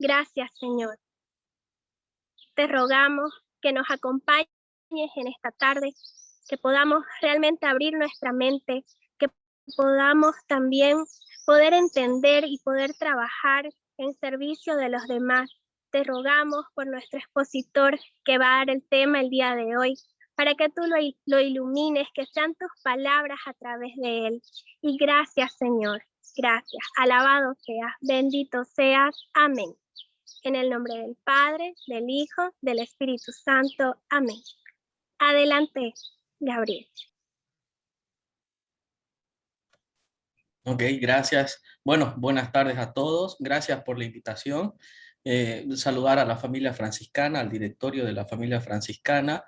Gracias, Señor. Te rogamos que nos acompañes en esta tarde, que podamos realmente abrir nuestra mente, que podamos también poder entender y poder trabajar en servicio de los demás. Te rogamos por nuestro expositor que va a dar el tema el día de hoy, para que tú lo ilumines, que sean tus palabras a través de él. Y gracias, Señor, gracias. Alabado seas, bendito seas. Amén. En el nombre del Padre, del Hijo, del Espíritu Santo. Amén. Adelante, Gabriel. Ok, gracias. Bueno, buenas tardes a todos. Gracias por la invitación. Saludar a la familia franciscana, al directorio de la familia franciscana.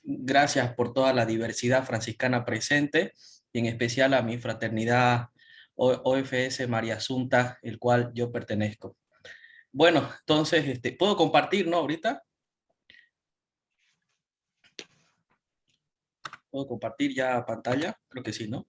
Gracias por toda la diversidad franciscana presente, y en especial a mi fraternidad OFS María Asunta, el cual yo pertenezco. Bueno, entonces, ¿puedo compartir, no, ahorita? ¿Puedo compartir ya pantalla? Creo que sí, ¿no?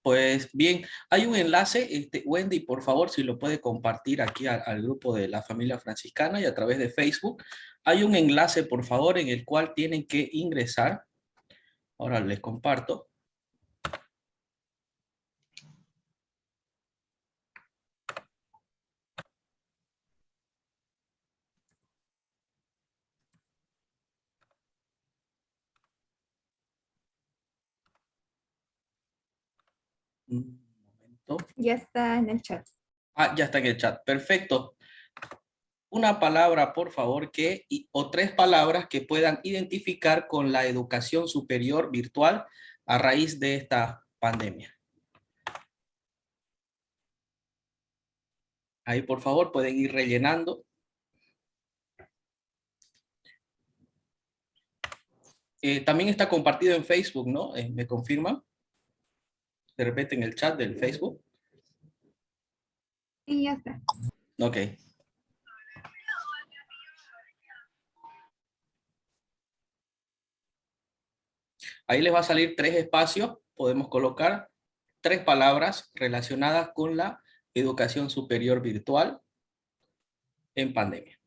Pues bien, hay un enlace, Wendy, por favor, si lo puede compartir aquí al grupo de la familia franciscana y a través de Facebook. Hay un enlace, por favor, en el cual tienen que ingresar. Ahora les comparto. Un momento. Ya está en el chat. Ah, ya está en el chat. Perfecto. Una palabra, por favor, o tres palabras que puedan identificar con la educación superior virtual a raíz de esta pandemia. Ahí, por favor, pueden ir rellenando. También está compartido en Facebook, ¿no? ¿Me confirman? De repente en el chat del Facebook. Y ya está. Ok. Ahí les va a salir 3 espacios. Podemos colocar 3 palabras relacionadas con la educación superior virtual en pandemia.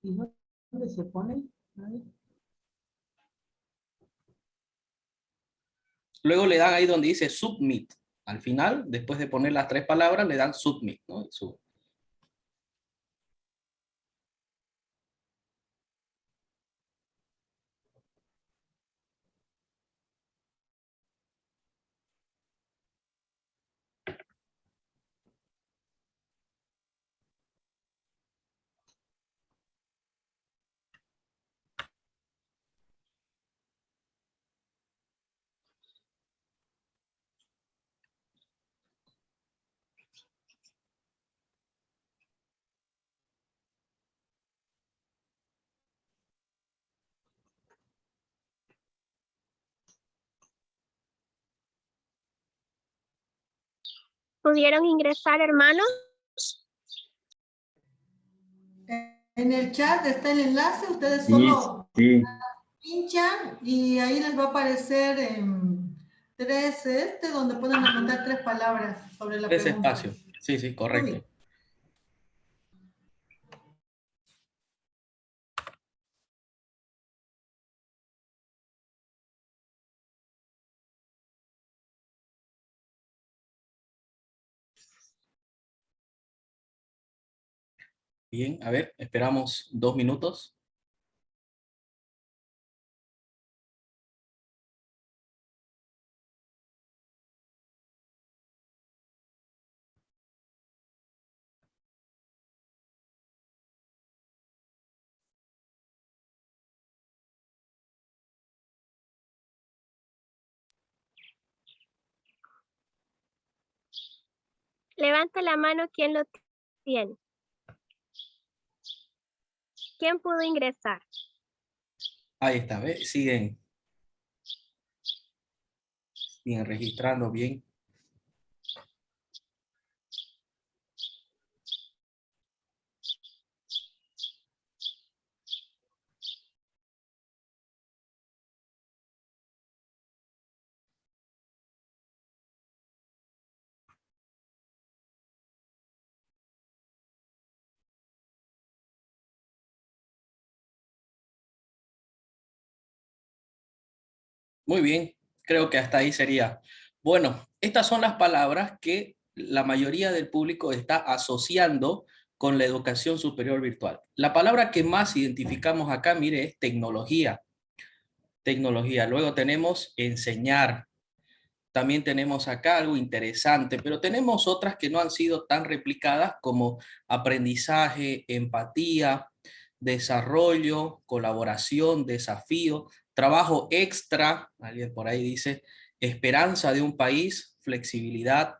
¿Y dónde se pone? Luego le dan ahí donde dice Submit. Al final, después de poner las 3 palabras, le dan Submit, ¿no? ¿Pudieron ingresar, hermanos? En el chat está el enlace, ustedes solo Sí. pinchan y ahí les va a aparecer tres donde pueden anotar 3 palabras sobre la 3 pregunta. espacios. Sí, sí, Muy correcto. bien. Bien, a ver, esperamos 2 minutos. Levante la mano quien lo tiene. ¿Quién pudo ingresar? Ahí está, ¿ves? Siguen registrando bien. Muy bien, creo que hasta ahí sería. Bueno, estas son las palabras que la mayoría del público está asociando con la educación superior virtual. La palabra que más identificamos acá, mire, es tecnología. Tecnología. Luego tenemos enseñar. También tenemos acá algo interesante, pero tenemos otras que no han sido tan replicadas como aprendizaje, empatía, desarrollo, colaboración, desafío, trabajo extra, alguien por ahí dice, esperanza de un país, flexibilidad,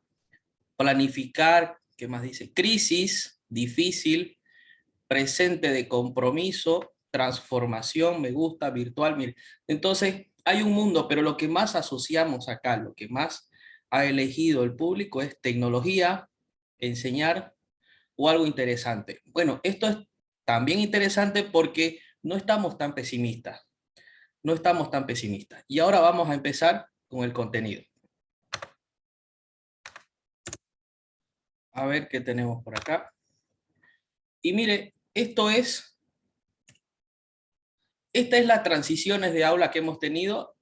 planificar, ¿qué más dice? Crisis, difícil, presente de compromiso, transformación, me gusta, virtual. Mire. Entonces, hay un mundo, pero lo que más asociamos acá, lo que más ha elegido el público es tecnología, enseñar o algo interesante. Bueno, esto es también interesante porque no estamos tan pesimistas. No estamos tan pesimistas. Y ahora vamos a empezar con el contenido. A ver qué tenemos por acá. Y mire, esta es las transiciones de aula que hemos tenido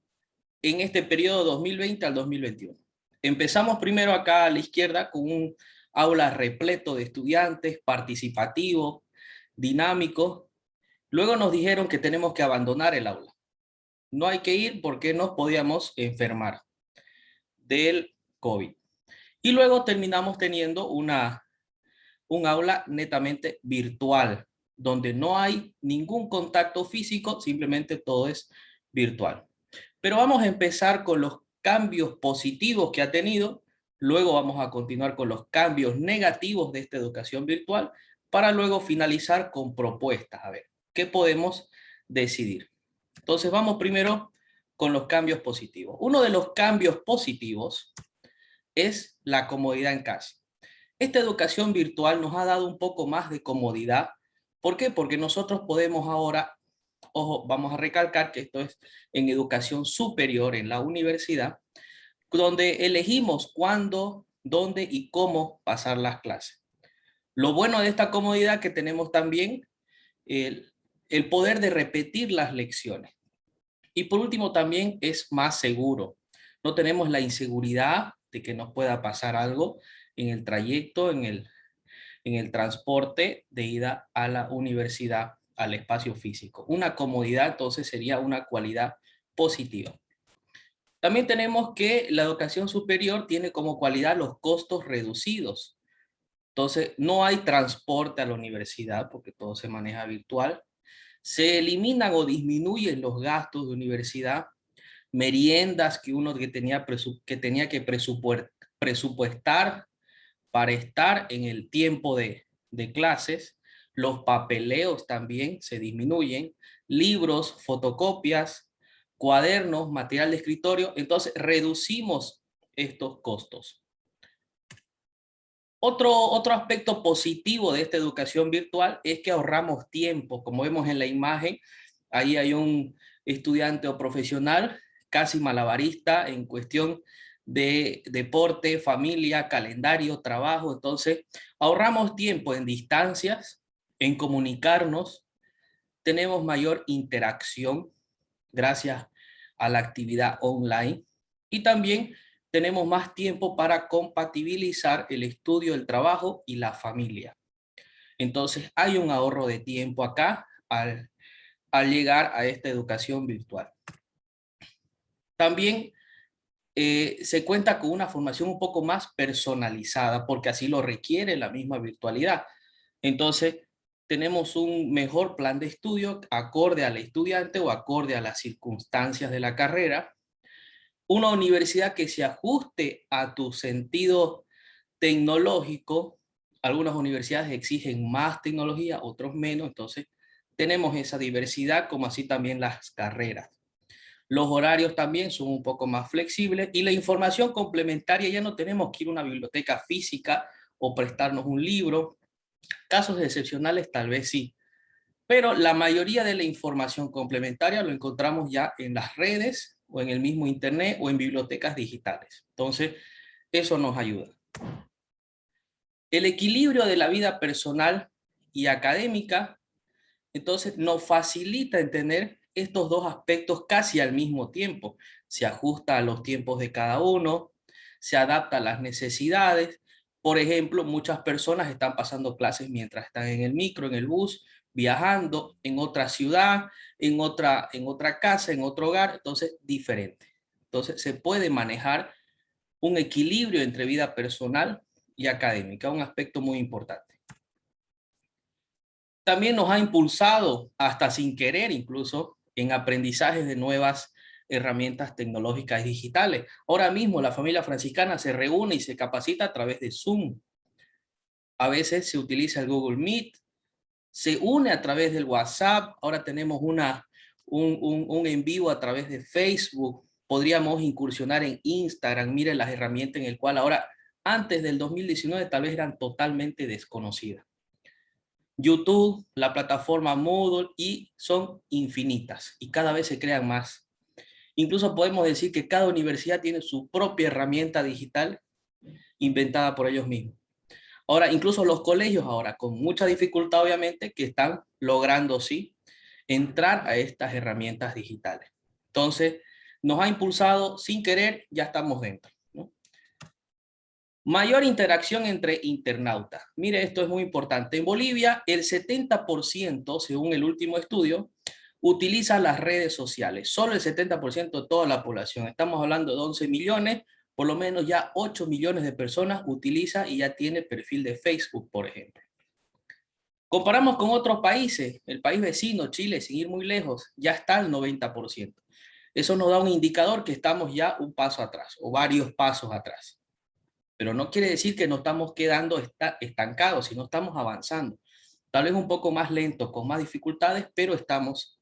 en este periodo 2020 al 2021. Empezamos primero acá a la izquierda con un aula repleto de estudiantes, participativo, dinámico. Luego nos dijeron que tenemos que abandonar el aula. No hay que ir porque nos podíamos enfermar del COVID. Y luego terminamos teniendo un aula netamente virtual, donde no hay ningún contacto físico, simplemente todo es virtual. Pero vamos a empezar con los cambios positivos que ha tenido, luego vamos a continuar con los cambios negativos de esta educación virtual, para luego finalizar con propuestas, a ver, ¿qué podemos decidir? Entonces vamos primero con los cambios positivos. Uno de los cambios positivos es la comodidad en casa. Esta educación virtual nos ha dado un poco más de comodidad. ¿Por qué? Porque nosotros podemos ahora, ojo, vamos a recalcar que esto es en educación superior, en la universidad, donde elegimos cuándo, dónde y cómo pasar las clases. Lo bueno de esta comodidad que tenemos también el poder de repetir las lecciones. Y por último también es más seguro. No tenemos la inseguridad de que nos pueda pasar algo en el trayecto, en el transporte de ida a la universidad, al espacio físico. Una comodidad entonces sería una cualidad positiva. También tenemos que la educación superior tiene como cualidad los costos reducidos. Entonces no hay transporte a la universidad porque todo se maneja virtual. Se eliminan o disminuyen los gastos de universidad, meriendas que uno que tenía que presupuestar para estar en el tiempo de clases. Los papeleos también se disminuyen, libros, fotocopias, cuadernos, material de escritorio. Entonces reducimos estos costos. Otro aspecto positivo de esta educación virtual es que ahorramos tiempo. Como vemos en la imagen, ahí hay un estudiante o profesional casi malabarista en cuestión de deporte, familia, calendario, trabajo. Entonces, ahorramos tiempo en distancias, en comunicarnos, tenemos mayor interacción gracias a la actividad online y también tenemos más tiempo para compatibilizar el estudio, el trabajo y la familia. Entonces, hay un ahorro de tiempo acá al llegar a esta educación virtual. También se cuenta con una formación un poco más personalizada, porque así lo requiere la misma virtualidad. Entonces, tenemos un mejor plan de estudio acorde al estudiante o acorde a las circunstancias de la carrera. Una universidad que se ajuste a tu sentido tecnológico. Algunas universidades exigen más tecnología, otros menos, entonces tenemos esa diversidad, como así también las carreras. Los horarios también son un poco más flexibles y la información complementaria ya no tenemos que ir a una biblioteca física o prestarnos un libro. Casos excepcionales tal vez sí, pero la mayoría de la información complementaria lo encontramos ya en las redes o en el mismo internet o en bibliotecas digitales. Entonces, eso nos ayuda. El equilibrio de la vida personal y académica, entonces, nos facilita entender estos dos aspectos casi al mismo tiempo. Se ajusta a los tiempos de cada uno, se adapta a las necesidades. Por ejemplo, muchas personas están pasando clases mientras están en el micro, en el bus, viajando en otra ciudad, en otra casa, en otro hogar, entonces diferente. Entonces se puede manejar un equilibrio entre vida personal y académica, un aspecto muy importante. También nos ha impulsado, hasta sin querer incluso, en aprendizajes de nuevas herramientas tecnológicas y digitales. Ahora mismo la familia franciscana se reúne y se capacita a través de Zoom. A veces se utiliza el Google Meet, se une a través del WhatsApp, ahora tenemos un en vivo a través de Facebook, podríamos incursionar en Instagram, miren las herramientas en el cual ahora, antes del 2019 tal vez eran totalmente desconocidas. YouTube, la plataforma Moodle, y son infinitas y cada vez se crean más. Incluso podemos decir que cada universidad tiene su propia herramienta digital inventada por ellos mismos. Ahora, incluso los colegios ahora, con mucha dificultad obviamente, que están logrando, sí, entrar a estas herramientas digitales. Entonces, nos ha impulsado sin querer, ya estamos dentro, ¿no? Mayor interacción entre internautas. Mire, esto es muy importante. En Bolivia, el 70%, según el último estudio, utiliza las redes sociales. Solo el 70% de toda la población. Estamos hablando de 11 millones, por lo menos ya 8 millones de personas utiliza y ya tiene perfil de Facebook, por ejemplo. Comparamos con otros países, el país vecino, Chile, sin ir muy lejos, ya está al 90%. Eso nos da un indicador que estamos ya un paso atrás o varios pasos atrás. Pero no quiere decir que nos estamos quedando estancados, sino estamos avanzando. Tal vez un poco más lento, con más dificultades, pero estamos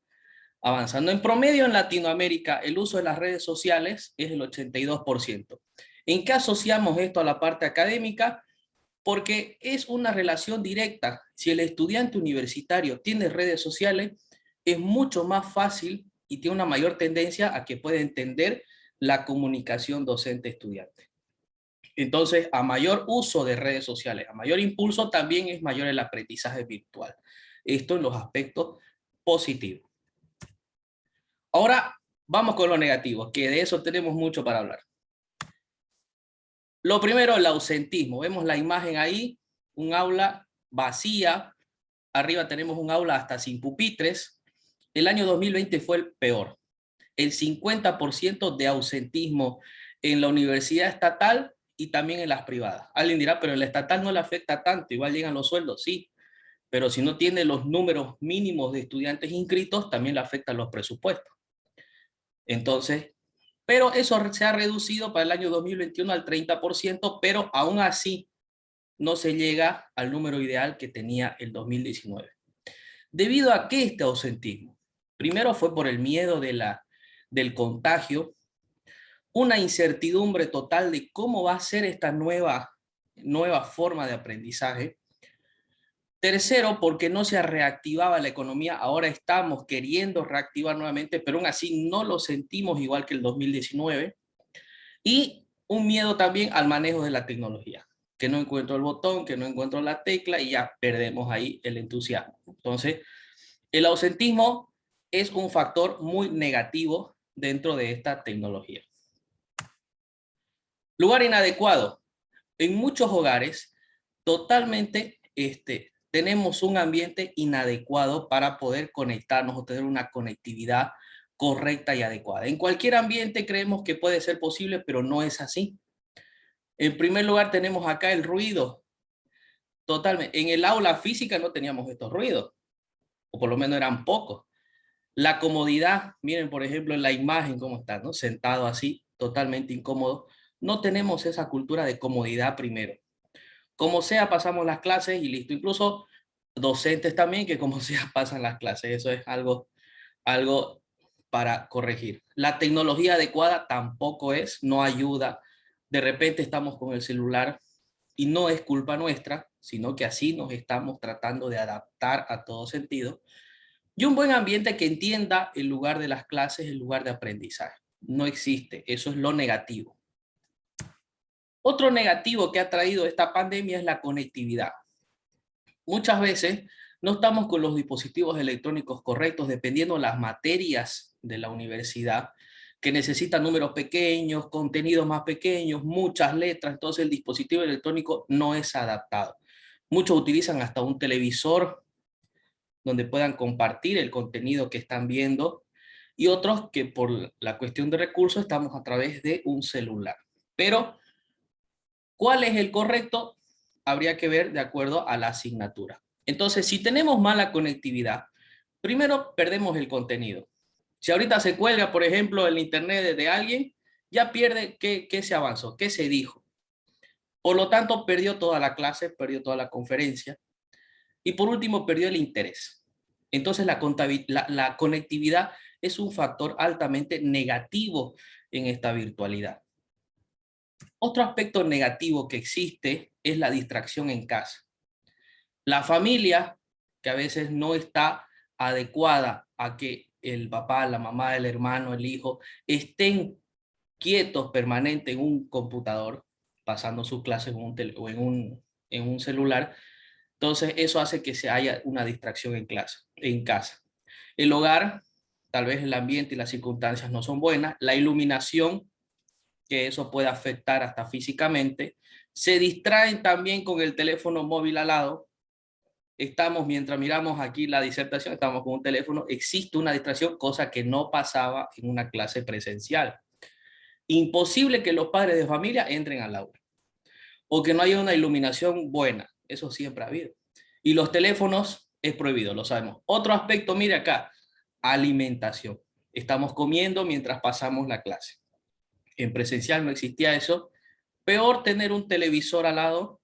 avanzando. En promedio en Latinoamérica, el uso de las redes sociales es el 82%. ¿En qué asociamos esto a la parte académica? Porque es una relación directa. Si el estudiante universitario tiene redes sociales, es mucho más fácil y tiene una mayor tendencia a que pueda entender la comunicación docente-estudiante. Entonces, a mayor uso de redes sociales, a mayor impulso, también es mayor el aprendizaje virtual. Esto en los aspectos positivos. Ahora, vamos con lo negativo, que de eso tenemos mucho para hablar. Lo primero, el ausentismo. Vemos la imagen ahí, un aula vacía. Arriba tenemos un aula hasta sin pupitres. El año 2020 fue el peor. El 50% de ausentismo en la universidad estatal y también en las privadas. Alguien dirá, pero en la estatal no le afecta tanto, igual llegan los sueldos, sí. Pero si no tiene los números mínimos de estudiantes inscritos, también le afectan los presupuestos. Entonces, pero eso se ha reducido para el año 2021 al 30%, pero aún así no se llega al número ideal que tenía el 2019. ¿Debido a qué este ausentismo? Primero fue por el miedo del contagio, una incertidumbre total de cómo va a ser esta nueva forma de aprendizaje. Tercero, porque no se reactivaba la economía. Ahora estamos queriendo reactivar nuevamente, pero aún así no lo sentimos igual que el 2019. Y un miedo también al manejo de la tecnología, que no encuentro el botón, que no encuentro la tecla y ya perdemos ahí el entusiasmo. Entonces, el ausentismo es un factor muy negativo dentro de esta tecnología. Lugar inadecuado. En muchos hogares, totalmente tenemos un ambiente inadecuado para poder conectarnos o tener una conectividad correcta y adecuada. En cualquier ambiente creemos que puede ser posible, pero no es así. En primer lugar tenemos acá el ruido. Totalmente. En el aula física no teníamos estos ruidos, o por lo menos eran pocos. La comodidad, miren por ejemplo en la imagen cómo está, ¿no? Sentado así, totalmente incómodo. No tenemos esa cultura de comodidad primero. Como sea, pasamos las clases y listo. Incluso docentes también que como sea pasan las clases. Eso es algo para corregir. La tecnología adecuada tampoco no ayuda. De repente estamos con el celular y no es culpa nuestra, sino que así nos estamos tratando de adaptar a todo sentido. Y un buen ambiente que entienda el lugar de las clases, el lugar de aprendizaje. No existe, eso es lo negativo. Otro negativo que ha traído esta pandemia es la conectividad. Muchas veces no estamos con los dispositivos electrónicos correctos, dependiendo de las materias de la universidad, que necesitan números pequeños, contenidos más pequeños, muchas letras, entonces el dispositivo electrónico no es adaptado. Muchos utilizan hasta un televisor donde puedan compartir el contenido que están viendo, y otros que por la cuestión de recursos estamos a través de un celular. Pero, ¿cuál es el correcto? Habría que ver de acuerdo a la asignatura. Entonces, si tenemos mala conectividad, primero perdemos el contenido. Si ahorita se cuelga, por ejemplo, el internet de alguien, ya pierde qué se avanzó, qué se dijo. Por lo tanto, perdió toda la clase, perdió toda la conferencia. Y por último, perdió el interés. Entonces, la conectividad es un factor altamente negativo en esta virtualidad. Otro aspecto negativo que existe es la distracción en casa. La familia, que a veces no está adecuada a que el papá, la mamá, el hermano, el hijo estén quietos permanente en un computador, pasando sus clases en un celular. Entonces eso hace que se haya una distracción en casa. El hogar, tal vez el ambiente y las circunstancias no son buenas. La iluminación, que eso puede afectar hasta físicamente. Se distraen también con el teléfono móvil al lado. Mientras miramos aquí la disertación, estamos con un teléfono. Existe una distracción, cosa que no pasaba en una clase presencial. Imposible que los padres de familia entren al aula, o que no haya una iluminación buena. Eso siempre ha habido. Y los teléfonos es prohibido, lo sabemos. Otro aspecto, mire acá, alimentación. Estamos comiendo mientras pasamos la clase. En presencial no existía eso. Peor tener un televisor al lado.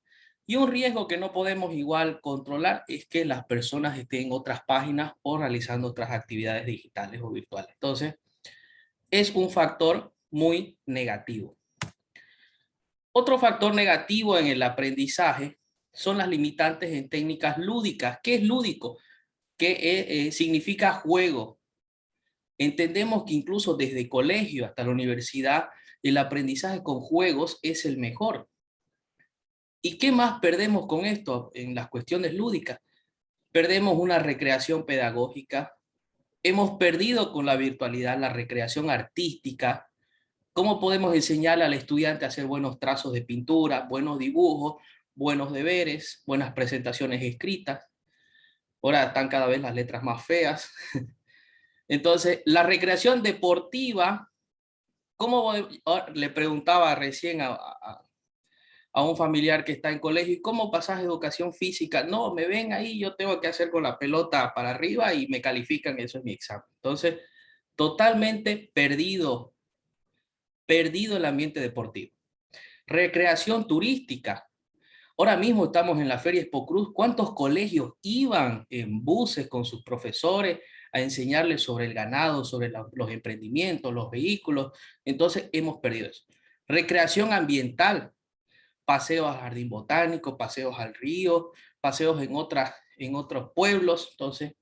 Y un riesgo que no podemos igual controlar es que las personas estén en otras páginas o realizando otras actividades digitales o virtuales. Entonces, es un factor muy negativo. Otro factor negativo en el aprendizaje son las limitantes en técnicas lúdicas. ¿Qué es lúdico? Que significa juego. Entendemos que incluso desde colegio hasta la universidad, el aprendizaje con juegos es el mejor. ¿Y qué más perdemos con esto en las cuestiones lúdicas? Perdemos una recreación pedagógica. Hemos perdido con la virtualidad la recreación artística. ¿Cómo podemos enseñarle al estudiante a hacer buenos trazos de pintura, buenos dibujos, buenos deberes, buenas presentaciones escritas? Ahora están cada vez las letras más feas. Entonces, la recreación deportiva, le preguntaba recién a un familiar que está en colegio, ¿y cómo pasas educación física? No, me ven ahí, yo tengo que hacer con la pelota para arriba y me califican, eso es mi examen. Entonces, totalmente perdido el ambiente deportivo. Recreación turística. Ahora mismo estamos en la Feria Expo Cruz. ¿Cuántos colegios iban en buses con sus profesores a enseñarles sobre el ganado, sobre los emprendimientos, los vehículos? Entonces hemos perdido eso. Recreación ambiental. Paseos al jardín botánico, paseos al río, paseos en otros pueblos. Entonces,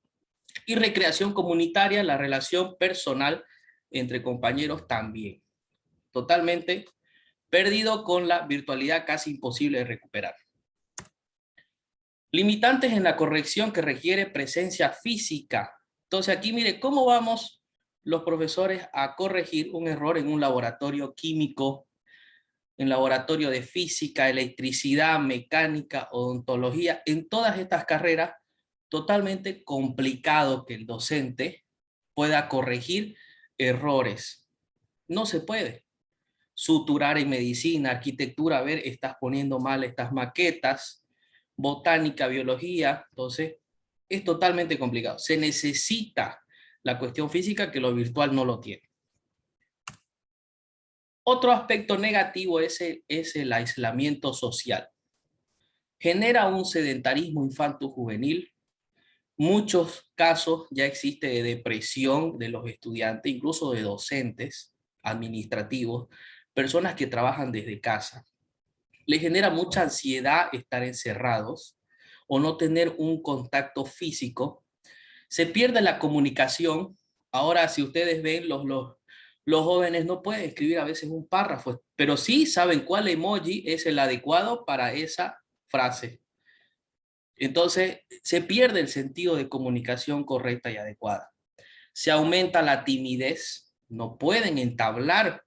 y recreación comunitaria, la relación personal entre compañeros también. Totalmente perdido con la virtualidad, casi imposible de recuperar. Limitantes en la corrección que requiere presencia física. Entonces aquí mire cómo vamos los profesores a corregir un error en un laboratorio químico, en laboratorio de física, electricidad, mecánica, odontología. En todas estas carreras, totalmente complicado que el docente pueda corregir errores. No se puede. Suturar en medicina, arquitectura, a ver, estás poniendo mal estas maquetas, botánica, biología, entonces es totalmente complicado. Se necesita la cuestión física que lo virtual no lo tiene. Otro aspecto negativo es el aislamiento social. Genera un sedentarismo infanto-juvenil, Muchos casos ya existe de depresión de los estudiantes, incluso de docentes administrativos, personas que trabajan desde casa. Les genera mucha ansiedad estar encerrados o no tener un contacto físico. Se pierde la comunicación. Ahora, si ustedes ven, los jóvenes no pueden escribir a veces un párrafo, pero sí saben cuál emoji es el adecuado para esa frase. Entonces, se pierde el sentido de comunicación correcta y adecuada. Se aumenta la timidez, no pueden entablar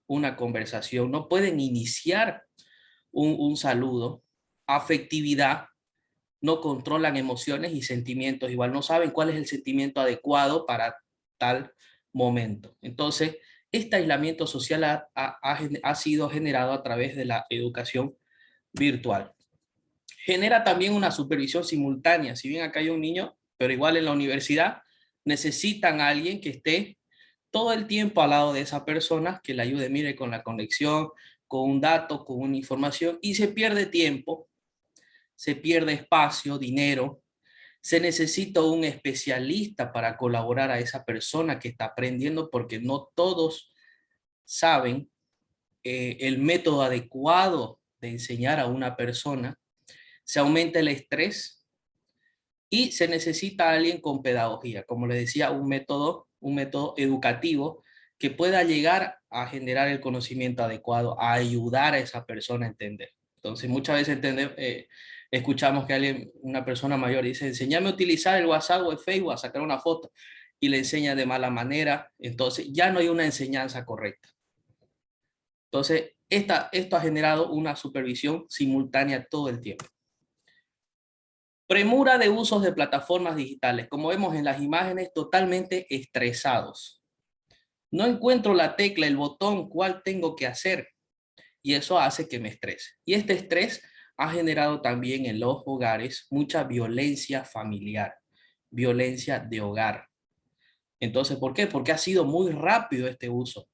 una conversación, no pueden iniciar un saludo. Afectividad, no controlan emociones y sentimientos, igual no saben cuál es el sentimiento adecuado para tal momento. Entonces, este aislamiento social ha sido generado a través de la educación virtual. Genera también una supervisión simultánea. Si bien acá hay un niño, pero igual en la universidad necesitan a alguien que esté todo el tiempo al lado de esa persona, que le ayude, mire, con la conexión, con un dato, con una información, y se pierde tiempo, se pierde espacio, dinero. Se necesita un especialista para colaborar a esa persona que está aprendiendo, porque no todos saben el método adecuado de enseñar a una persona. Se aumenta el estrés y se necesita alguien con pedagogía, como le decía, un método educativo que pueda llegar a generar el conocimiento adecuado, a ayudar a esa persona a entender. Entonces, muchas veces escuchamos que una persona mayor dice, enséñame a utilizar el WhatsApp o el Facebook, a sacar una foto, y le enseña de mala manera. Entonces, ya no hay una enseñanza correcta. Entonces, esto ha generado una supervisión simultánea todo el tiempo. Premura de usos de plataformas digitales. Como vemos en las imágenes, totalmente estresados. No encuentro la tecla, el botón, cuál tengo que hacer. Y eso hace que me estrese. Y este estrés ha generado también en los hogares mucha violencia familiar, violencia de hogar. Entonces, ¿por qué? Porque ha sido muy rápido este uso.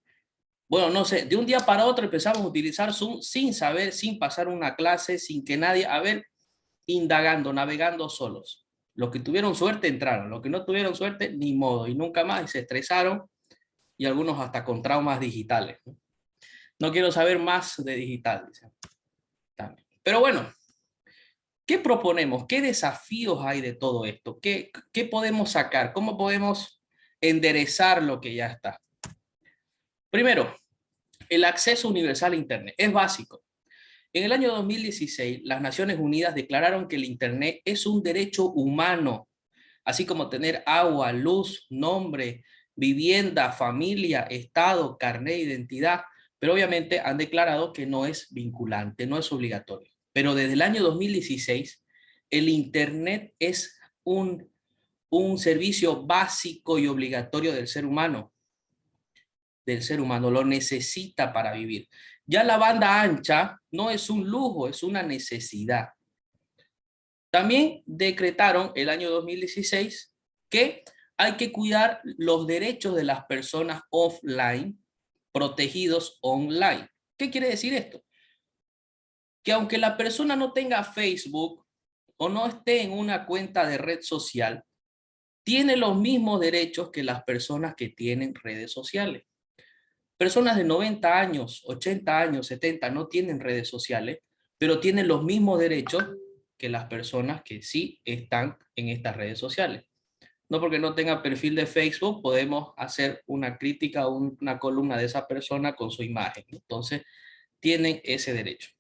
Bueno, no sé, de un día para otro empezamos a utilizar Zoom sin saber, sin pasar una clase, sin que nadie, indagando, navegando solos. Los que tuvieron suerte entraron, los que no tuvieron suerte, ni modo, y nunca más, y se estresaron, y algunos hasta con traumas digitales. No quiero saber más de digital. Pero bueno, ¿qué proponemos? ¿Qué desafíos hay de todo esto? ¿Qué podemos sacar? ¿Cómo podemos enderezar lo que ya está? Primero, el acceso universal a Internet es básico. En el año 2016, las Naciones Unidas declararon que el Internet es un derecho humano, así como tener agua, luz, nombre, vivienda, familia, estado, carnet de identidad, pero obviamente han declarado que no es vinculante, no es obligatorio. Pero desde el año 2016, el Internet es un servicio básico y obligatorio del ser humano. Lo necesita para vivir. Ya la banda ancha no es un lujo, es una necesidad. También decretaron el año 2016 que hay que cuidar los derechos de las personas offline protegidos online. ¿Qué quiere decir esto? Que aunque la persona no tenga Facebook o no esté en una cuenta de red social, tiene los mismos derechos que las personas que tienen redes sociales. Personas de 90 años, 80 años, 70 no tienen redes sociales, pero tienen los mismos derechos que las personas que sí están en estas redes sociales. No porque no tenga perfil de Facebook podemos hacer una crítica o una columna de esa persona con su imagen. Entonces, tienen ese derecho.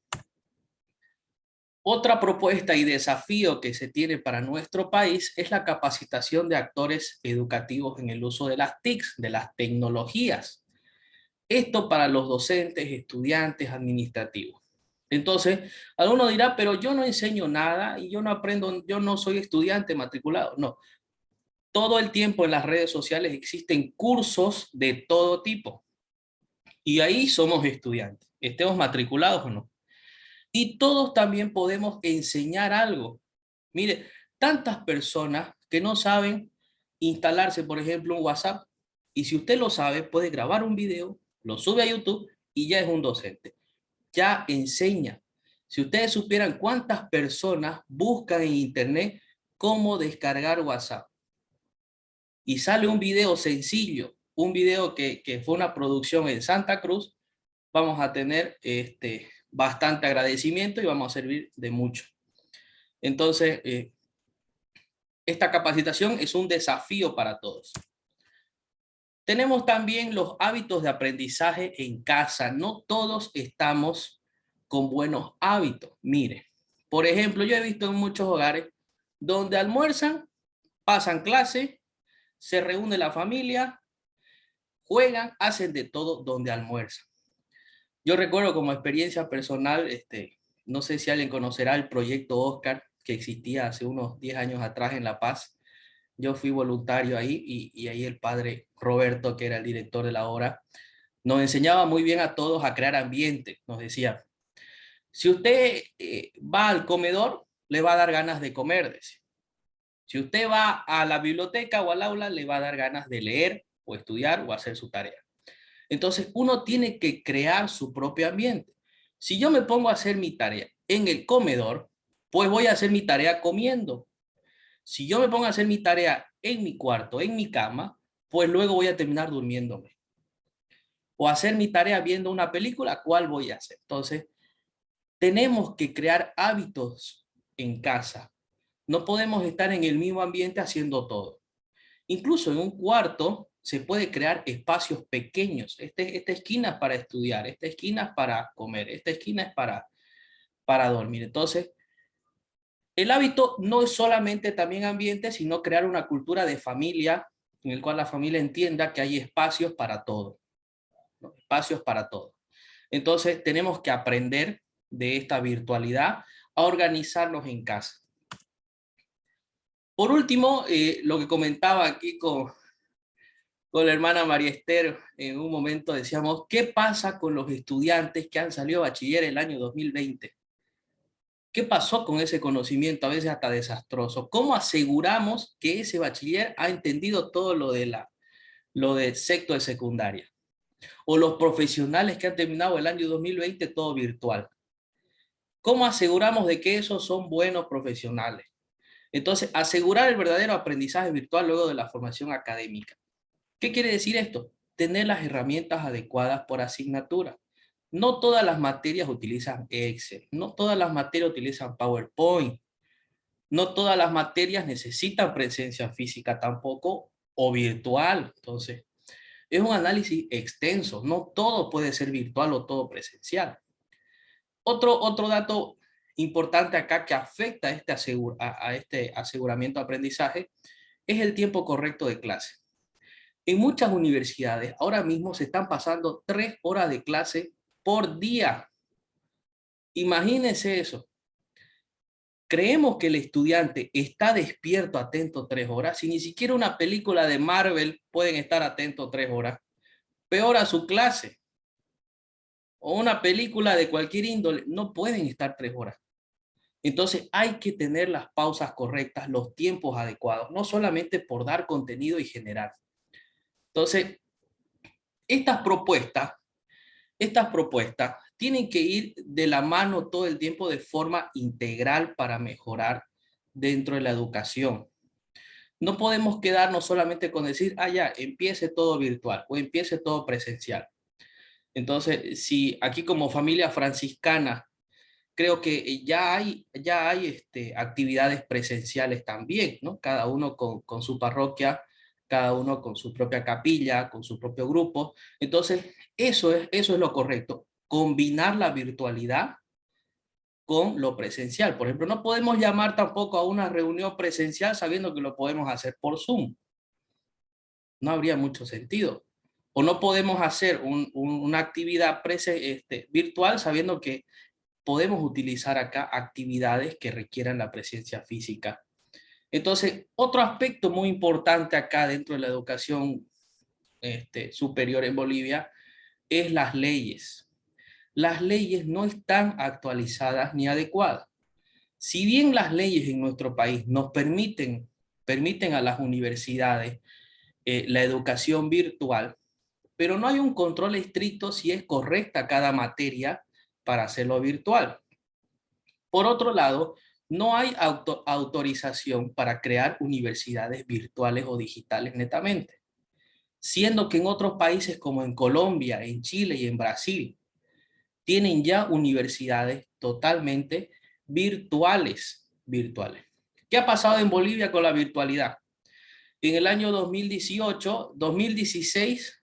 Otra propuesta y desafío que se tiene para nuestro país es la capacitación de actores educativos en el uso de las TICs, de las tecnologías. Esto para los docentes, estudiantes, administrativos. Entonces, alguno dirá, pero yo no enseño nada y yo no aprendo, yo no soy estudiante matriculado. No, todo el tiempo en las redes sociales existen cursos de todo tipo. Y ahí somos estudiantes, estemos matriculados o no. Y todos también podemos enseñar algo. Mire, tantas personas que no saben instalarse, por ejemplo, un WhatsApp. Y si usted lo sabe, puede grabar un video, lo sube a YouTube y ya es un docente. Ya enseña. Si ustedes supieran cuántas personas buscan en Internet cómo descargar WhatsApp. Y sale un video sencillo, un video que fue una producción en Santa Cruz, vamos a tener bastante agradecimiento y vamos a servir de mucho. Entonces, esta capacitación es un desafío para todos. Tenemos también los hábitos de aprendizaje en casa. No todos estamos con buenos hábitos. Mire, por ejemplo, yo he visto en muchos hogares donde almuerzan, pasan clase, se reúne la familia, juegan, hacen de todo donde almuerzan. Yo recuerdo como experiencia personal, no sé si alguien conocerá el proyecto Oscar que existía hace unos 10 años atrás en La Paz. Yo fui voluntario ahí y ahí el padre Roberto, que era el director de la obra, nos enseñaba muy bien a todos a crear ambiente. Nos decía, si usted va al comedor, le va a dar ganas de comer. Decía. Si usted va a la biblioteca o al aula, le va a dar ganas de leer o estudiar o hacer su tarea. Entonces, uno tiene que crear su propio ambiente. Si yo me pongo a hacer mi tarea en el comedor, pues voy a hacer mi tarea comiendo. Si yo me pongo a hacer mi tarea en mi cuarto, en mi cama, pues luego voy a terminar durmiéndome. O hacer mi tarea viendo una película, ¿cuál voy a hacer? Entonces, tenemos que crear hábitos en casa. No podemos estar en el mismo ambiente haciendo todo. Incluso en un cuarto se puede crear espacios pequeños. Esta esquina es para estudiar, esta esquina es para comer, esta esquina es para dormir. Entonces, el hábito no es solamente también ambiente, sino crear una cultura de familia en el cual la familia entienda que hay espacios para todo, ¿no? Espacios para todo. Entonces, tenemos que aprender de esta virtualidad a organizarnos en casa. Por último, lo que comentaba aquí con la hermana María Esther, en un momento decíamos, ¿qué pasa con los estudiantes que han salido a bachiller el año 2020? ¿Qué pasó con ese conocimiento, a veces hasta desastroso? ¿Cómo aseguramos que ese bachiller ha entendido todo lo de sexto de secundaria? O los profesionales que han terminado el año 2020 todo virtual. ¿Cómo aseguramos de que esos son buenos profesionales? Entonces, asegurar el verdadero aprendizaje virtual luego de la formación académica. ¿Qué quiere decir esto? Tener las herramientas adecuadas por asignatura. No todas las materias utilizan Excel, no todas las materias utilizan PowerPoint, no todas las materias necesitan presencia física tampoco o virtual. Entonces, es un análisis extenso, no todo puede ser virtual o todo presencial. Otro dato importante acá que afecta a este aseguramiento de aprendizaje es el tiempo correcto de clase. En muchas universidades ahora mismo se están pasando 3 horas de clase por día. Imagínense eso. Creemos que el estudiante está despierto, atento 3 horas. Si ni siquiera una película de Marvel pueden estar atentos 3 horas. Peor a su clase. O una película de cualquier índole, no pueden estar 3 horas. Entonces hay que tener las pausas correctas, los tiempos adecuados, no solamente por dar contenido y generar. Entonces, estas propuestas tienen que ir de la mano todo el tiempo de forma integral para mejorar dentro de la educación. No podemos quedarnos solamente con decir, ya, empiece todo virtual o empiece todo presencial. Entonces, si aquí como familia franciscana, creo que ya hay actividades presenciales también, ¿no? Cada uno con su parroquia, cada uno con su propia capilla, con su propio grupo. Entonces, eso es lo correcto, combinar la virtualidad con lo presencial. Por ejemplo, no podemos llamar tampoco a una reunión presencial sabiendo que lo podemos hacer por Zoom. No habría mucho sentido. O no podemos hacer una actividad virtual sabiendo que podemos utilizar acá actividades que requieran la presencia física. Entonces, otro aspecto muy importante acá dentro de la educación superior en Bolivia es las leyes. Las leyes no están actualizadas ni adecuadas. Si bien las leyes en nuestro país nos permiten a las universidades la educación virtual, pero no hay un control estricto si es correcta cada materia para hacerlo virtual. Por otro lado, no hay autorización para crear universidades virtuales o digitales netamente, siendo que en otros países como en Colombia, en Chile y en Brasil, tienen ya universidades totalmente virtuales. ¿Qué ha pasado en Bolivia con la virtualidad? En el año 2018, 2016,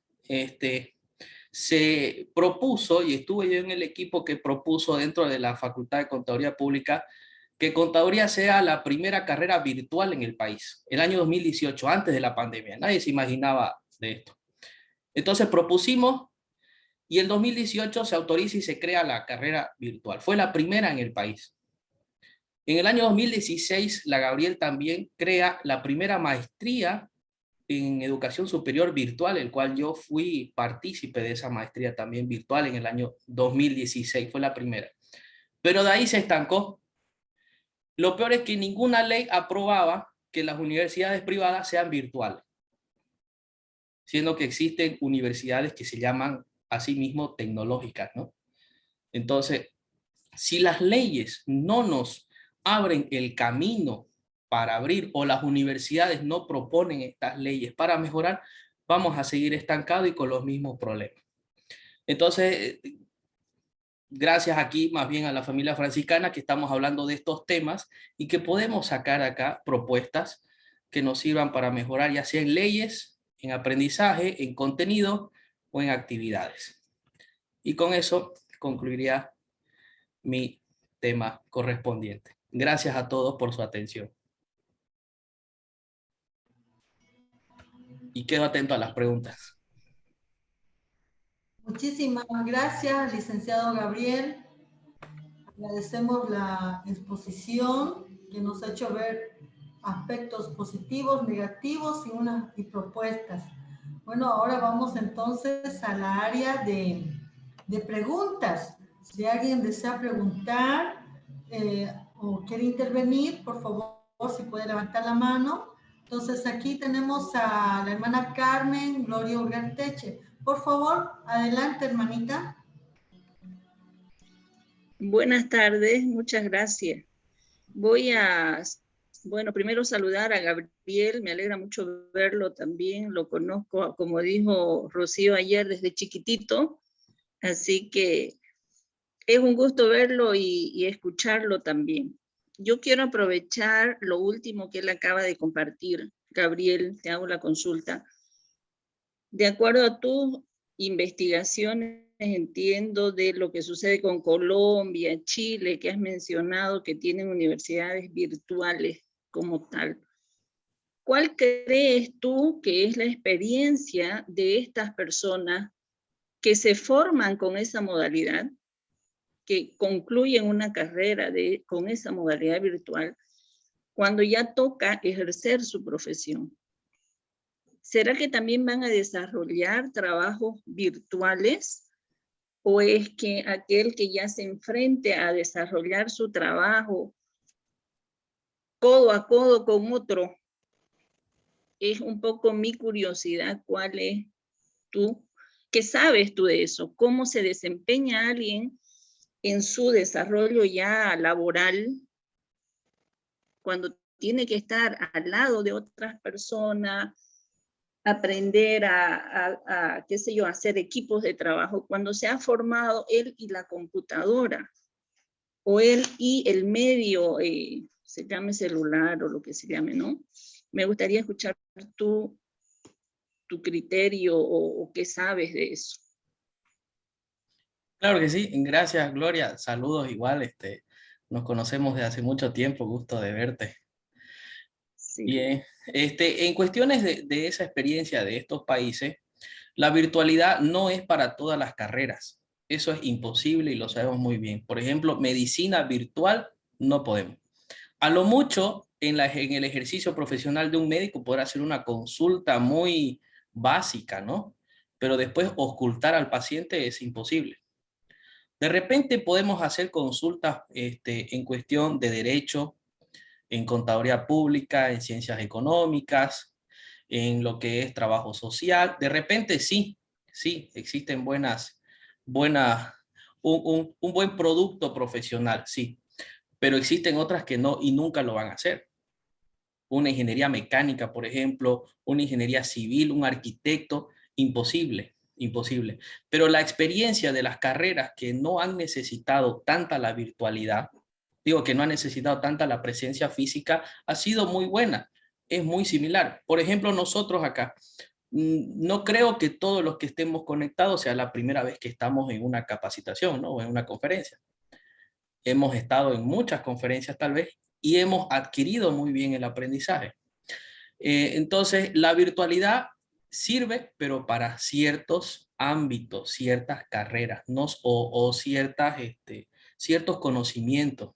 se propuso, y estuve yo en el equipo que propuso dentro de la Facultad de Contaduría Pública, que Contaduría sea la primera carrera virtual en el país. El año 2018, antes de la pandemia. Nadie se imaginaba de esto. Entonces propusimos y en 2018 se autoriza y se crea la carrera virtual. Fue la primera en el país. En el año 2016, la Gabriel también crea la primera maestría en educación superior virtual, el cual yo fui partícipe de esa maestría también virtual en el año 2016, fue la primera. Pero de ahí se estancó. Lo peor es que ninguna ley aprobaba que las universidades privadas sean virtuales, siendo que existen universidades que se llaman a sí mismo tecnológicas, ¿no? Entonces, si las leyes no nos abren el camino para abrir, o las universidades no proponen estas leyes para mejorar, vamos a seguir estancados y con los mismos problemas. Entonces, gracias aquí más bien a la familia franciscana que estamos hablando de estos temas y que podemos sacar acá propuestas que nos sirvan para mejorar, ya sea en leyes, en aprendizaje, en contenido o en actividades. Y con eso concluiría mi tema correspondiente. Gracias a todos por su atención. Y quedo atento a las preguntas. Muchísimas gracias, licenciado Gabriel. Agradecemos la exposición que nos ha hecho ver aspectos positivos, negativos y propuestas. Bueno, ahora vamos entonces a la área de preguntas. Si alguien desea preguntar o quiere intervenir, por favor, si puede levantar la mano. Entonces aquí tenemos a la hermana Carmen Gloria Ugarteche. Por favor, adelante, hermanita. Buenas tardes, muchas gracias. Bueno, primero saludar a Gabriel, me alegra mucho verlo también, lo conozco, como dijo Rocío ayer, desde chiquitito, así que es un gusto verlo y escucharlo también. Yo quiero aprovechar lo último que él acaba de compartir. Gabriel, te hago la consulta. De acuerdo a tus investigaciones, entiendo de lo que sucede con Colombia, Chile, que has mencionado que tienen universidades virtuales como tal. ¿Cuál crees tú que es la experiencia de estas personas que se forman con esa modalidad, que concluyen una carrera con esa modalidad virtual, cuando ya toca ejercer su profesión? ¿Será que también van a desarrollar trabajos virtuales? ¿O es que aquel que ya se enfrente a desarrollar su trabajo codo a codo con otro? Es un poco mi curiosidad, ¿cuál es qué sabes tú de eso? ¿Cómo se desempeña alguien en su desarrollo ya laboral cuando tiene que estar al lado de otras personas, aprender qué sé yo, hacer equipos de trabajo, cuando se ha formado él y la computadora, o él y el medio, se llame celular o lo que se llame, ¿no? Me gustaría escuchar tu criterio o qué sabes de eso. Claro que sí, gracias Gloria, saludos igual, nos conocemos de hace mucho tiempo, gusto de verte. Sí. Bien, en cuestiones de esa experiencia de estos países, la virtualidad no es para todas las carreras. Eso es imposible y lo sabemos muy bien. Por ejemplo, medicina virtual no podemos. A lo mucho, en el ejercicio profesional de un médico podrá hacer una consulta muy básica, ¿no? Pero después ocultar al paciente es imposible. De repente podemos hacer consultas en cuestión de derecho, en contaduría pública, en ciencias económicas, en lo que es trabajo social. De repente sí, existen un buen producto profesional, sí. pero existen otras que no y nunca lo van a hacer. Una ingeniería mecánica, por ejemplo, una ingeniería civil, un arquitecto, imposible, imposible. Pero la experiencia de las carreras que no han necesitado tanta la virtualidad, digo que no han necesitado tanta la presencia física, ha sido muy buena, es muy similar. Por ejemplo, nosotros acá, no creo que todos los que estemos conectados sea la primera vez que estamos en una capacitación, ¿no? O en una conferencia. Hemos estado en muchas conferencias tal vez y hemos adquirido muy bien el aprendizaje. Entonces, la virtualidad sirve, pero para ciertos ámbitos, ciertas carreras, ¿no? O ciertos conocimientos.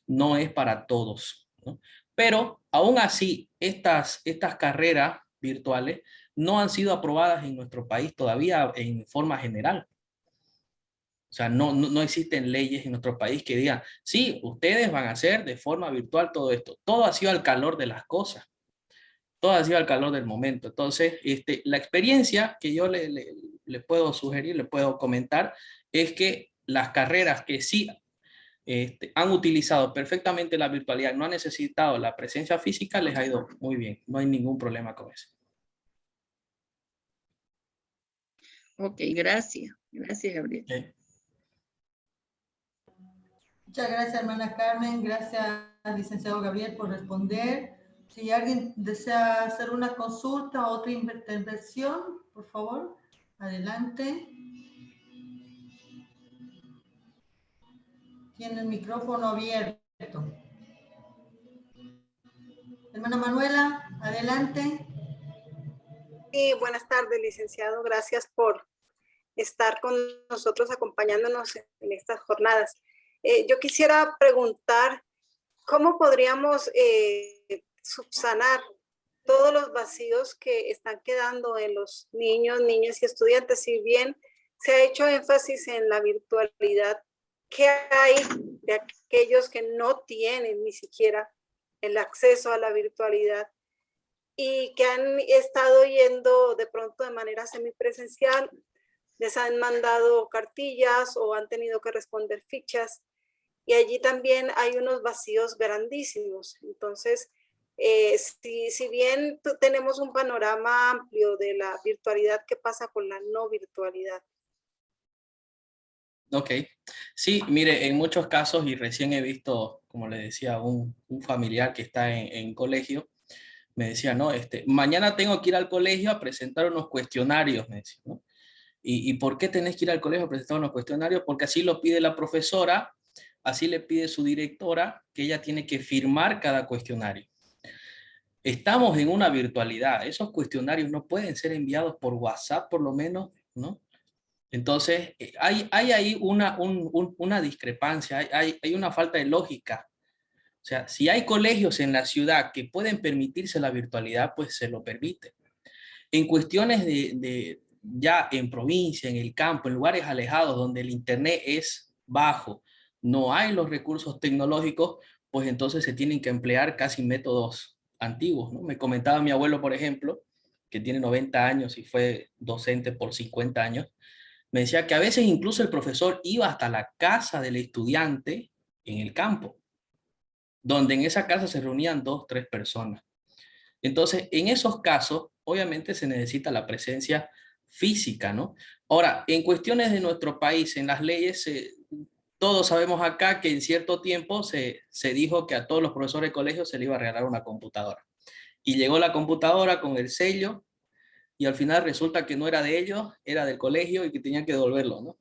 No es para todos, ¿no? Pero aún así, estas carreras virtuales no han sido aprobadas en nuestro país todavía en forma general. O sea, no existen leyes en nuestro país que digan, sí, ustedes van a hacer de forma virtual todo esto. Todo ha sido al calor de las cosas. Todo ha sido al calor del momento. Entonces, la experiencia que yo le puedo sugerir, le puedo comentar, es que las carreras que sí han utilizado perfectamente la virtualidad, no han necesitado la presencia física, les ha ido muy bien. No hay ningún problema con eso. Ok, gracias. Gracias, Gabriel. Okay. Muchas gracias, hermana Carmen. Gracias, licenciado Gabriel, por responder. Si alguien desea hacer una consulta o otra intervención, por favor, adelante. Tiene el micrófono abierto. Hermana Manuela, adelante. Sí, buenas tardes, licenciado. Gracias por estar con nosotros acompañándonos en estas jornadas. Yo quisiera preguntar, ¿cómo podríamos subsanar todos los vacíos que están quedando en los niños, niñas y estudiantes? Si bien se ha hecho énfasis en la virtualidad, ¿qué hay de aquellos que no tienen ni siquiera el acceso a la virtualidad y que han estado yendo de pronto de manera semipresencial? Les han mandado cartillas o han tenido que responder fichas, y allí también hay unos vacíos grandísimos. Entonces, si bien tenemos un panorama amplio de la virtualidad, ¿qué pasa con la no virtualidad? Ok, sí, mire, en muchos casos, y recién he visto, como le decía, un familiar que está en colegio, me decía, no, mañana tengo que ir al colegio a presentar unos cuestionarios, me decía, ¿no? ¿Y por qué tenés que ir al colegio a presentar unos cuestionarios? Porque así lo pide la profesora, así le pide su directora, que ella tiene que firmar cada cuestionario. Estamos en una virtualidad, esos cuestionarios no pueden ser enviados por WhatsApp por lo menos, ¿no? Entonces, hay ahí una discrepancia, hay una falta de lógica. O sea, si hay colegios en la ciudad que pueden permitirse la virtualidad, pues se lo permite. En cuestiones ya en provincia, en el campo, en lugares alejados donde el internet es bajo, no hay los recursos tecnológicos, pues entonces se tienen que emplear casi métodos antiguos, ¿no? Me comentaba mi abuelo, por ejemplo, que tiene 90 años y fue docente por 50 años, me decía que a veces incluso el profesor iba hasta la casa del estudiante en el campo, donde en esa casa se reunían 2, 3 personas. Entonces, en esos casos, obviamente se necesita la presencia física, ¿no? Ahora, en cuestiones de nuestro país, en las leyes, todos sabemos acá que en cierto tiempo se dijo que a todos los profesores de colegio se le iba a regalar una computadora. Y llegó la computadora con el sello, y al final resulta que no era de ellos, era del colegio y que tenían que devolverlo, ¿no?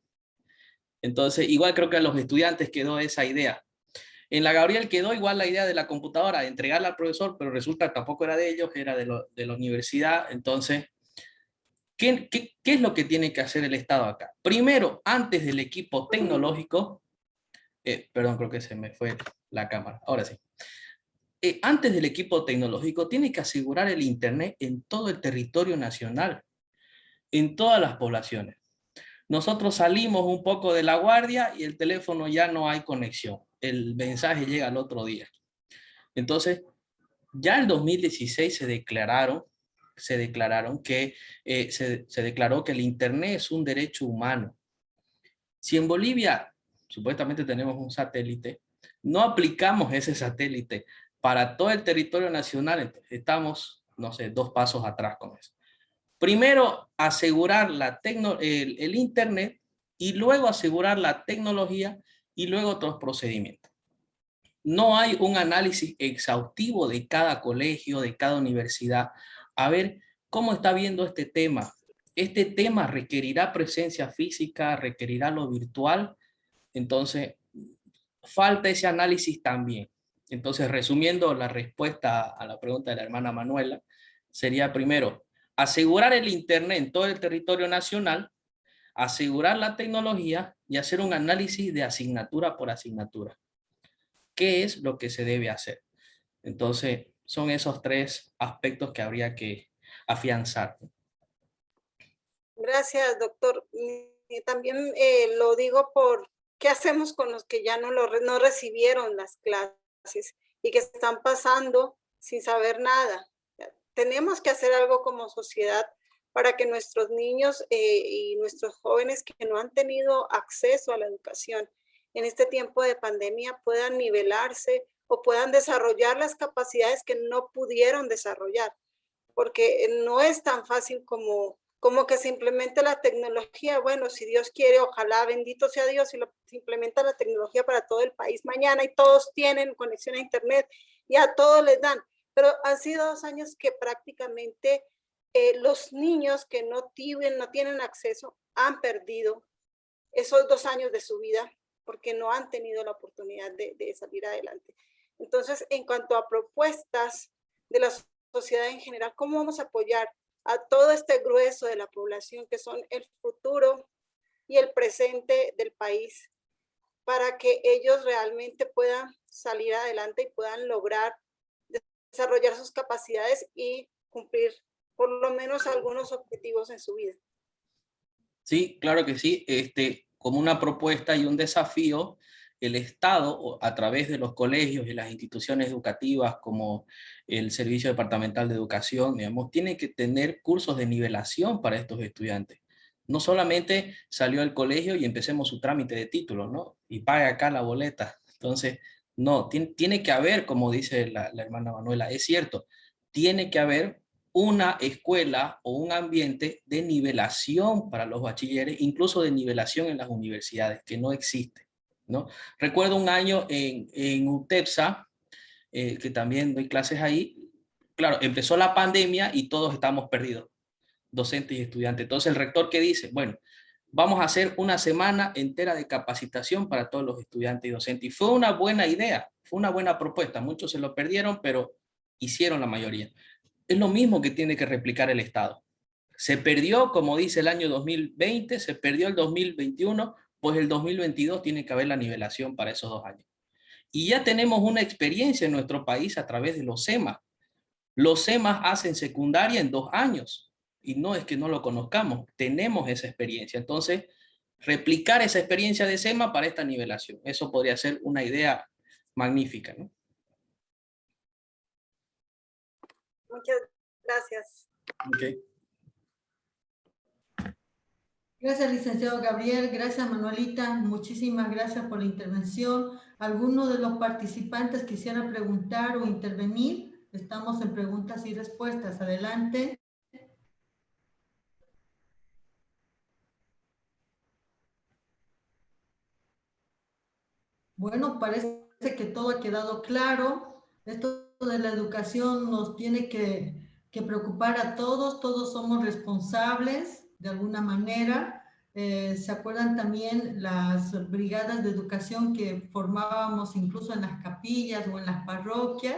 Entonces, igual creo que a los estudiantes quedó esa idea. En la Gabriel quedó igual la idea de la computadora, de entregarla al profesor, pero resulta que tampoco era de ellos, era de la universidad. Entonces, ¿qué es lo que tiene que hacer el Estado acá? Primero, antes del equipo tecnológico, perdón, creo que se me fue la cámara, ahora sí. Antes del equipo tecnológico, tiene que asegurar el Internet en todo el territorio nacional, en todas las poblaciones. Nosotros salimos un poco de la guardia y el teléfono ya no hay conexión. El mensaje llega al otro día. Entonces, ya en 2016 se declaró que se declaró que el Internet es un derecho humano. Si en Bolivia supuestamente tenemos un satélite, no aplicamos ese satélite para todo el territorio nacional, entonces estamos, no sé, 2 pasos atrás con eso. Primero, asegurar el Internet, y luego asegurar la tecnología, y luego otros procedimientos. No hay un análisis exhaustivo de cada colegio, de cada universidad. A ver cómo está viendo este tema. Este tema requerirá presencia física, requerirá lo virtual. Entonces, falta ese análisis también. Entonces, resumiendo la respuesta a la pregunta de la hermana Manuela, sería primero, asegurar el Internet en todo el territorio nacional, asegurar la tecnología y hacer un análisis de asignatura por asignatura. ¿Qué es lo que se debe hacer? Entonces, son esos 3 aspectos que habría que afianzar. Gracias, doctor. Y también lo digo por qué hacemos con los que ya no recibieron las clases y que están pasando sin saber nada. Tenemos que hacer algo como sociedad para que nuestros niños y nuestros jóvenes que no han tenido acceso a la educación en este tiempo de pandemia puedan nivelarse o puedan desarrollar las capacidades que no pudieron desarrollar, porque no es tan fácil como que se implemente la tecnología. Bueno, si Dios quiere, ojalá, bendito sea Dios, si se implementa la tecnología para todo el país mañana y todos tienen conexión a internet y a todos les dan. Pero han sido 2 años que prácticamente los niños que no tienen acceso han perdido esos 2 años de su vida porque no han tenido la oportunidad de salir adelante. Entonces, en cuanto a propuestas de la sociedad en general, ¿cómo vamos a apoyar a todo este grueso de la población que son el futuro y el presente del país para que ellos realmente puedan salir adelante y puedan lograr desarrollar sus capacidades y cumplir por lo menos algunos objetivos en su vida? Sí, claro que sí. Como una propuesta y un desafío, el Estado, a través de los colegios y las instituciones educativas como el Servicio Departamental de Educación, digamos, tiene que tener cursos de nivelación para estos estudiantes. No solamente salió al colegio y empecemos su trámite de título, ¿no? Y paga acá la boleta. Entonces, no, tiene que haber, como dice la hermana Manuela, es cierto, tiene que haber una escuela o un ambiente de nivelación para los bachilleres, incluso de nivelación en las universidades, que no existe, ¿no? Recuerdo un año en UTEPSA, que también doy clases ahí. Claro, empezó la pandemia y todos estamos perdidos, docentes y estudiantes. Entonces el rector, ¿qué dice? Bueno, vamos a hacer una semana entera de capacitación para todos los estudiantes y docentes. Y fue una buena idea, fue una buena propuesta. Muchos se lo perdieron, pero hicieron la mayoría. Es lo mismo que tiene que replicar el Estado. Se perdió, como dice el año 2020, se perdió el 2021, pues el 2022 tiene que haber la nivelación para esos 2 años. Y ya tenemos una experiencia en nuestro país a través de los SEMAS. Los SEMAS hacen secundaria en 2 años, y no es que no lo conozcamos, tenemos esa experiencia. Entonces, replicar esa experiencia de SEMA para esta nivelación, eso podría ser una idea magnífica, ¿no? Muchas gracias. Okay. Gracias, licenciado Gabriel. Gracias, Manuelita. Muchísimas gracias por la intervención. ¿Alguno de los participantes quisiera preguntar o intervenir? Estamos en preguntas y respuestas. Adelante. Bueno, parece que todo ha quedado claro. Esto de la educación nos tiene que preocupar a todos. Todos somos responsables de alguna manera. ¿Se acuerdan también las brigadas de educación que formábamos incluso en las capillas o en las parroquias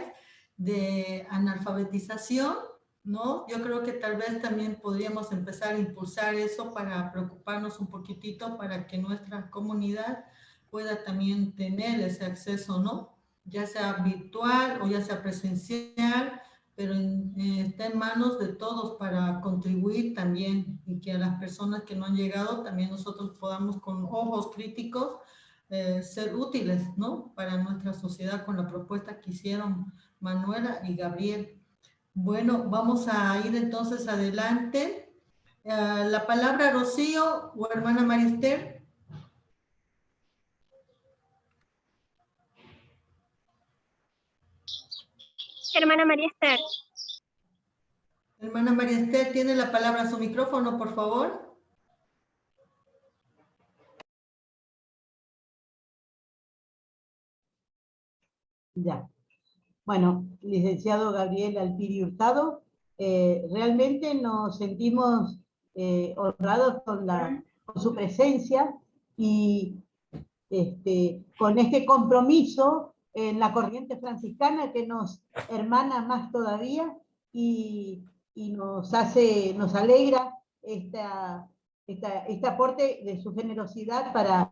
de analfabetización? ¿No? Yo creo que tal vez también podríamos empezar a impulsar eso para preocuparnos un poquitito para que nuestra comunidad pueda también tener ese acceso, ¿no? Ya sea virtual o ya sea presencial, pero está en manos de todos para contribuir también y que a las personas que no han llegado también nosotros podamos con ojos críticos ser útiles, ¿no? Para nuestra sociedad con la propuesta que hicieron Manuela y Gabriel. Bueno, vamos a ir entonces adelante. La palabra Rocío o hermana Marister. Hermana María Esther. Hermana María Esther, tiene la palabra, su micrófono, por favor. Ya. Bueno, licenciado Gabriel Alpiri Hurtado, realmente nos sentimos honrados con su presencia y con este compromiso en la corriente franciscana que nos hermana más todavía y nos alegra este aporte de su generosidad para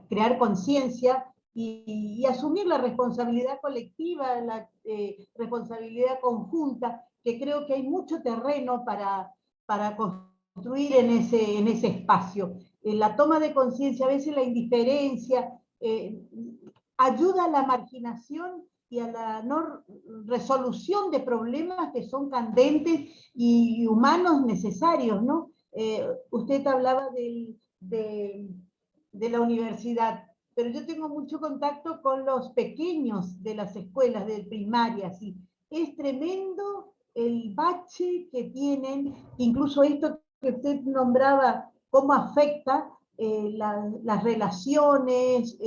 crear conciencia y asumir la responsabilidad colectiva, la responsabilidad conjunta, que creo que hay mucho terreno para construir en ese espacio. La toma de conciencia, a veces la indiferencia, ayuda a la marginación y a la no resolución de problemas que son candentes y humanos necesarios, ¿no? Usted hablaba de la universidad, pero yo tengo mucho contacto con los pequeños de las escuelas de primaria, ¿sí? Es tremendo el bache que tienen, incluso esto que usted nombraba, cómo afecta las relaciones,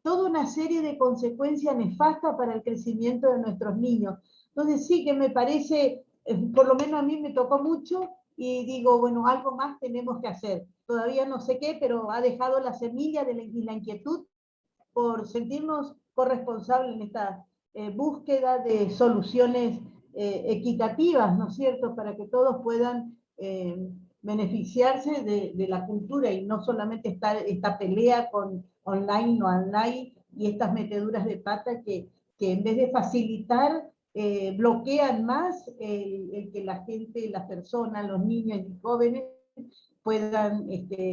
toda una serie de consecuencias nefastas para el crecimiento de nuestros niños. Entonces sí que me parece, por lo menos a mí me tocó mucho, y digo, bueno, algo más tenemos que hacer. Todavía no sé qué, pero ha dejado la semilla y la inquietud por sentirnos corresponsables en esta búsqueda de soluciones equitativas, ¿no es cierto?, para que todos puedan beneficiarse de la cultura y no solamente esta pelea con online, no online, y estas meteduras de pata que en vez de facilitar, bloquean más el que la gente, las personas, los niños y jóvenes puedan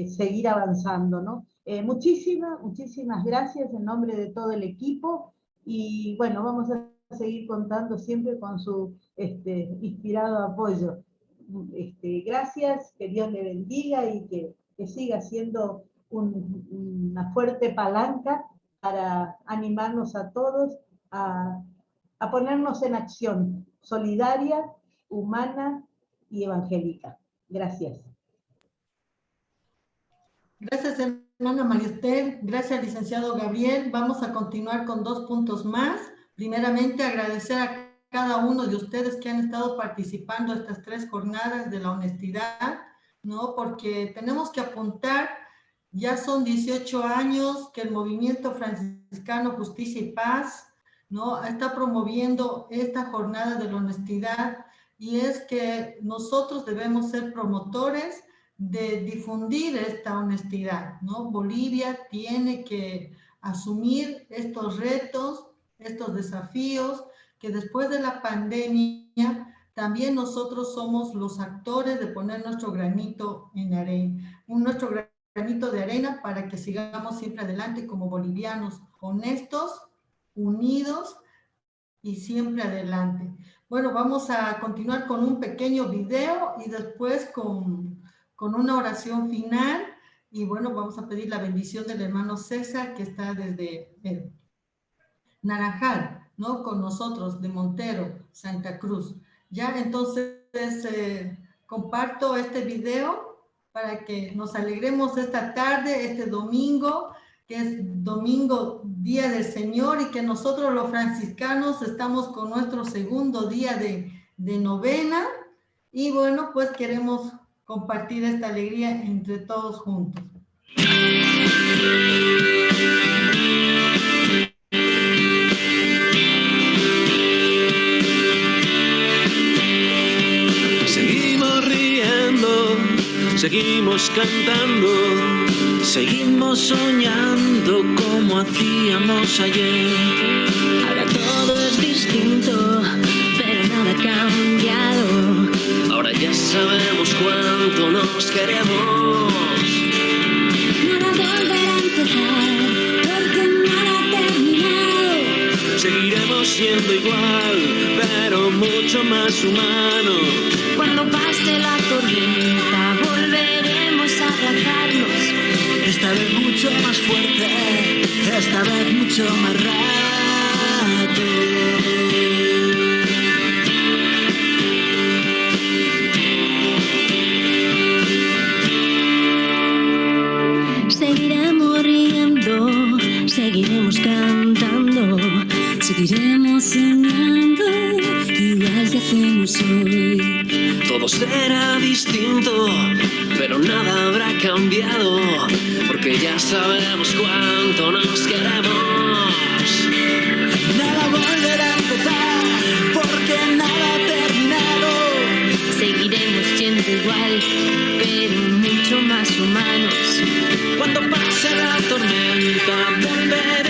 seguir avanzando, ¿no? Muchísimas gracias en nombre de todo el equipo y bueno, vamos a seguir contando siempre con su inspirado apoyo. Gracias, que Dios le bendiga y que siga siendo una fuerte palanca para animarnos a todos a ponernos en acción solidaria, humana y evangélica. Gracias. Gracias, hermana María Esther. Gracias, licenciado Gabriel. Vamos a continuar con 2 puntos más. Primeramente, agradecer a cada uno de ustedes que han estado participando en estas 3 jornadas de la honestidad, ¿no? Porque tenemos que apuntar, ya son 18 años que el movimiento franciscano Justicia y Paz, ¿no?, está promoviendo esta jornada de la honestidad, y es que nosotros debemos ser promotores de difundir esta honestidad, ¿no? Bolivia tiene que asumir estos retos, estos desafíos, que después de la pandemia también nosotros somos los actores de poner nuestro granito en arena, nuestro granito de arena para que sigamos siempre adelante como bolivianos honestos, unidos y siempre adelante. Bueno, vamos a continuar con un pequeño video y después con una oración final, y bueno, vamos a pedir la bendición del hermano César, que está desde Naranjal, ¿no?, con nosotros, de Montero, Santa Cruz. Ya, entonces, comparto este video para que nos alegremos esta tarde, este domingo, que es domingo, Día del Señor, y que nosotros los franciscanos estamos con nuestro segundo día de novena, y bueno, pues queremos compartir esta alegría entre todos juntos. Seguimos riendo, seguimos cantando, seguimos soñando como hacíamos ayer. Ahora todo es distinto, pero nada ha cambiado. Ahora ya sabemos cuánto nos queremos. Nada volverá a empezar, porque nada ha terminado. Seguiremos siendo igual, pero mucho más humanos. Cuando pase la tormenta, volveremos a abrazarnos. Esta vez mucho más fuerte, esta vez mucho más rato. soy. Todo será distinto, pero nada habrá cambiado, porque ya sabemos cuánto nos queremos. Nada volverá a empezar, porque nada ha terminado. Seguiremos siendo igual, pero mucho más humanos. Cuando pase la tormenta, volveremos